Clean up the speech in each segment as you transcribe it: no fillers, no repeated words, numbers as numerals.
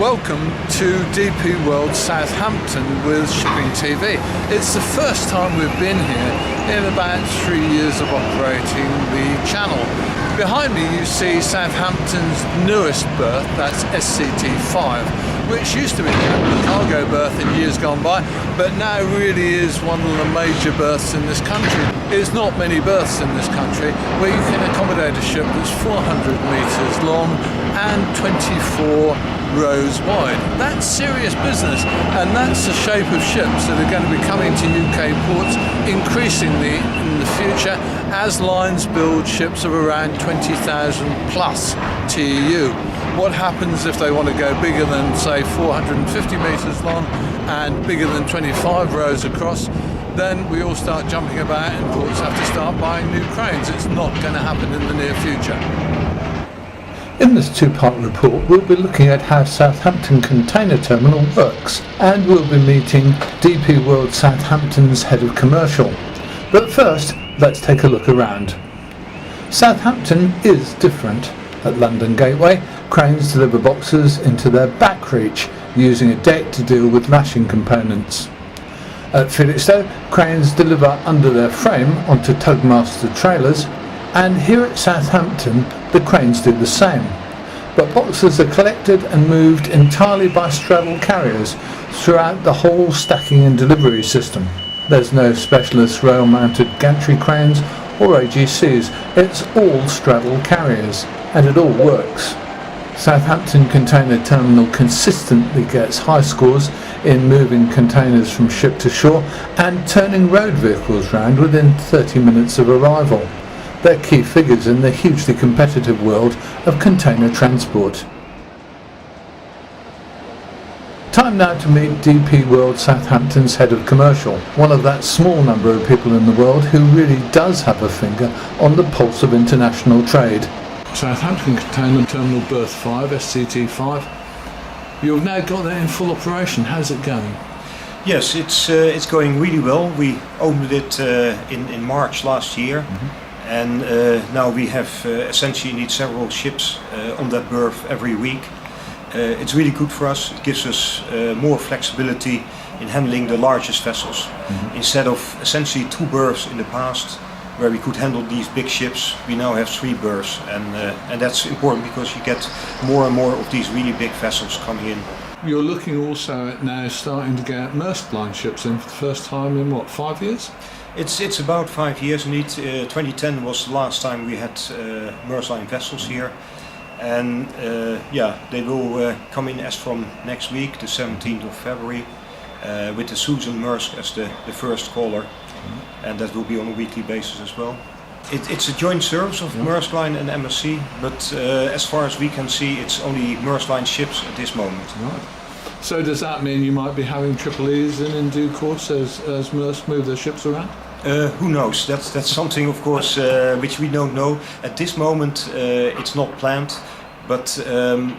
Welcome to DP World Southampton with Shipping TV. It's the first time we've been here in about 3 years of operating the channel. Behind me you see Southampton's newest berth, that's SCT5, which used to be the cargo berth in years gone by, but now really is one of the major berths in this country. There's not many berths in this country where you can accommodate a ship that's 400 metres long and 24 rows wide. That's serious business, and that's the shape of ships that are going to be coming to UK ports increasingly in the future as lines build ships of around 20,000 plus TEU. What happens if they want to go bigger than, say, 450 metres long and bigger than 25 rows across? Then we all start jumping about and ports have to start buying new cranes. It's not going to happen in the near future. In this two-part report, we'll be looking at how Southampton Container Terminal works, and we'll be meeting DP World Southampton's Head of Commercial. But first, let's take a look around. Southampton is different. At London Gateway, cranes deliver boxes into their back reach using a deck to deal with lashing components. At Felixstowe, cranes deliver under their frame onto tugmaster trailers, and here at Southampton the cranes do the same. But boxes are collected and moved entirely by straddle carriers throughout the whole stacking and delivery system. There's no specialist rail mounted gantry cranes or AGCs, it's all straddle carriers, and it all works. Southampton Container Terminal consistently gets high scores in moving containers from ship to shore and turning road vehicles round within 30 minutes of arrival. They're key figures in the hugely competitive world of container transport. Time now to meet DP World Southampton's Head of Commercial, one of that small number of people in the world who really does have a finger on the pulse of international trade. Southampton Container Terminal Berth 5, SCT5. You've now got that in full operation. How's it going? Yes, it's going really well. We opened it in March last year. And now we have essentially need several ships on that berth every week. It's really good for us. It gives us more flexibility in handling the largest vessels. Instead of essentially 2 berths in the past, where we could handle these big ships, we now have 3 berths, and that's important because you get more and more of these really big vessels coming in. You're looking also at now starting to get Maersk Line ships in for the first time in what, 5 years? It's about 5 years indeed. 2010 was the last time we had Maersk Line vessels here, and yeah, they will come in as from next week, the 17th of February, with the Susan Maersk as the first caller, and that will be on a weekly basis as well. It's a joint service of Maersk Line and MSC, but as far as we can see, it's only Maersk Line ships at this moment. Right. So does that mean you might be having triple E's in due course as Maersk move their ships around? Who knows? That's something, of course, which we don't know. At this moment, it's not planned, but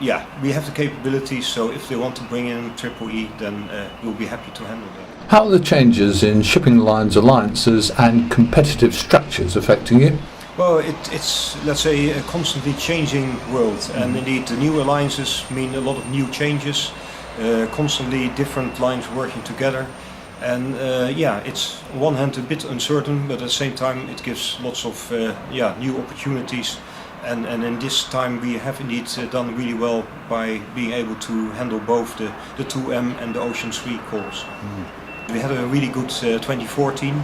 yeah, we have the capabilities, so if they want to bring in triple E, then we'll be happy to handle that. How are the changes in shipping lines alliances and competitive structures affecting you? Well, it's, let's say, a constantly changing world, and indeed the new alliances mean a lot of new changes, constantly different lines working together. And yeah, it's on one hand a bit uncertain, but at the same time it gives lots of yeah, new opportunities. And in this time we have indeed done really well by being able to handle both the 2M and the Ocean 3 calls. We had a really good 2014,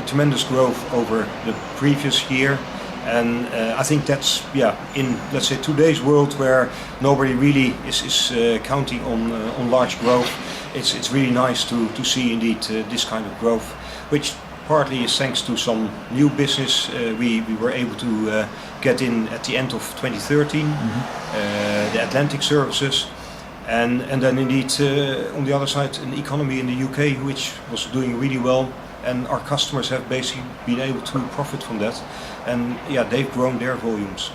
tremendous growth over the previous year. And I think that's, yeah, in, let's say, today's world where nobody really is counting on large growth, it's really nice to see indeed this kind of growth, which partly is thanks to some new business we were able to get in at the end of 2013, the Atlantic services, and then indeed on the other side an economy in the UK which was doing really well, and our customers have basically been able to profit from that, and yeah, they've grown their volumes.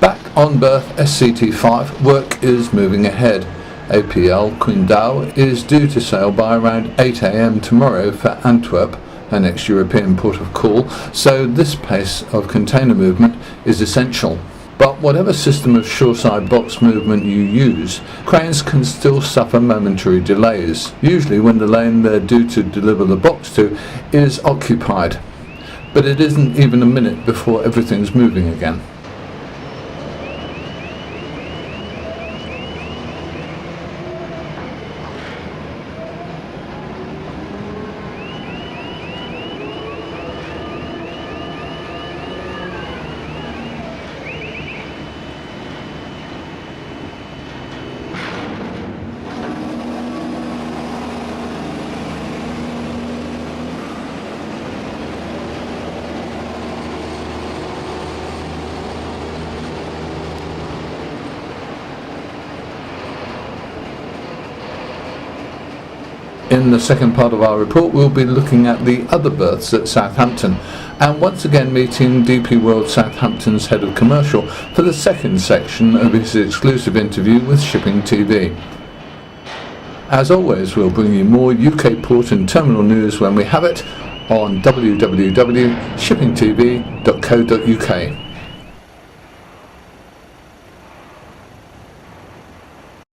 Back on berth SCT5, work is moving ahead. APL Quindao is due to sail by around 8 AM tomorrow for Antwerp, our next European port of call, so this pace of container movement is essential. But whatever system of shoreside box movement you use, cranes can still suffer momentary delays, usually when the lane they're due to deliver the box to is occupied. But it isn't even a minute before everything's moving again. In the second part of our report, we'll be looking at the other berths at Southampton and once again meeting DP World Southampton's head of commercial for the second section of his exclusive interview with Shipping TV. As always, we'll bring you more UK port and terminal news when we have it on www.shippingtv.co.uk.